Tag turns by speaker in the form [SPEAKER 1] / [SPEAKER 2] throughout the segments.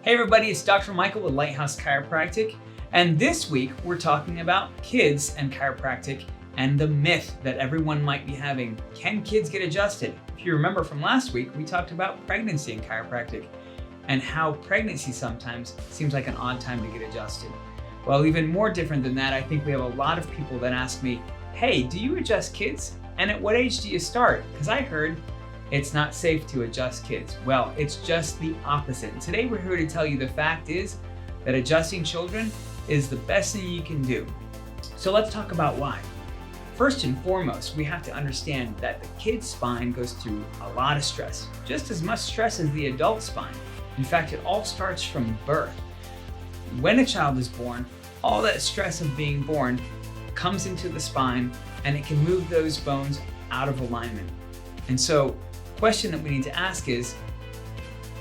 [SPEAKER 1] Hey everybody, it's Dr. Michael with Lighthouse Chiropractic, and this week we're talking about kids and chiropractic and the myth that everyone might be having. Can kids get adjusted? If you remember from last week, we talked about pregnancy and chiropractic and how pregnancy sometimes seems like an odd time to get adjusted. Well, even more different than that, I think we have a lot of people that ask me, hey, do you adjust kids? And at what age do you start? Because I heard it's not safe to adjust kids. Well, it's just the opposite. And today we're here to tell you the fact is that adjusting children is the best thing you can do. So let's talk about why. First and foremost, we have to understand that the kid's spine goes through a lot of stress, just as much stress as the adult spine. In fact, it all starts from birth. When a child is born, all that stress of being born comes into the spine and it can move those bones out of alignment. And so question that we need to ask is,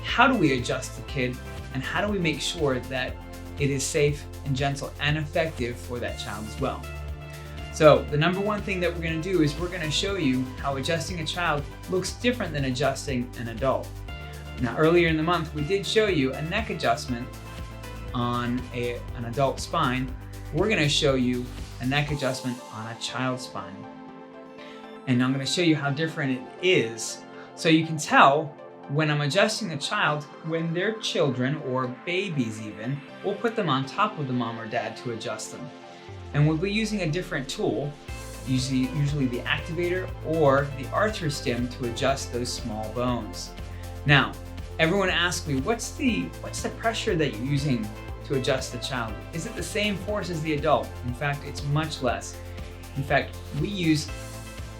[SPEAKER 1] how do we adjust the kid and how do we make sure that it is safe and gentle and effective for that child as well? So the number one thing that we're going to do is we're going to show you how adjusting a child looks different than adjusting an adult. Now earlier in the month we did show you a neck adjustment on an adult spine. We're going to show you a neck adjustment on a child's spine. And I'm going to show you how different it is. So you can tell when I'm adjusting a child, when they're children or babies even, we'll put them on top of the mom or dad to adjust them. And we'll be using a different tool, usually the activator or the arthrostim to adjust those small bones. Now, everyone asks me, what's the pressure that you're using to adjust the child? Is it the same force as the adult? In fact, it's much less. In fact, we use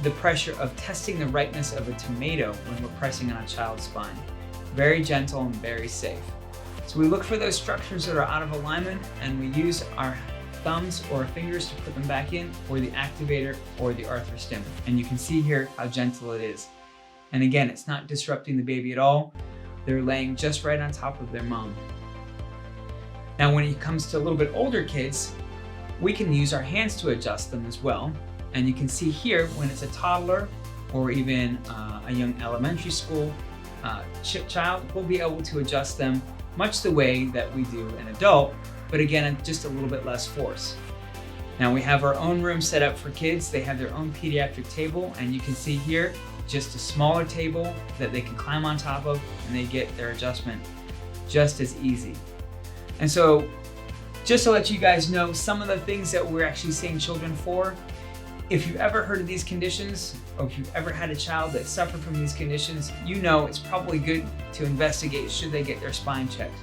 [SPEAKER 1] the pressure of testing the rightness of a tomato when we're pressing on a child's spine. Very gentle and very safe. So we look for those structures that are out of alignment and we use our thumbs or fingers to put them back in, or the activator or the arthrostim. And you can see here how gentle it is. And again, it's not disrupting the baby at all. They're laying just right on top of their mom. Now when it comes to a little bit older kids, we can use our hands to adjust them as well. And you can see here when it's a toddler or even a young elementary school child, we'll be able to adjust them much the way that we do an adult, but again, just a little bit less force. Now we have our own room set up for kids. They have their own pediatric table, and you can see here just a smaller table that they can climb on top of, and they get their adjustment just as easy. And so just to let you guys know some of the things that we're actually seeing children for. If you've ever heard of these conditions, or if you've ever had a child that suffered from these conditions, you know it's probably good to investigate should they get their spine checked.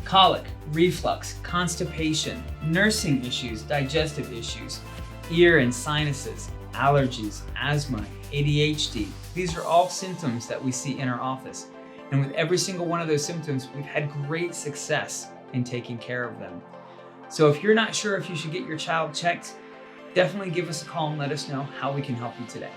[SPEAKER 1] Colic, reflux, constipation, nursing issues, digestive issues, ear and sinuses, allergies, asthma, ADHD. These are all symptoms that we see in our office. And with every single one of those symptoms, we've had great success in taking care of them. So if you're not sure if you should get your child checked, definitely give us a call and let us know how we can help you today.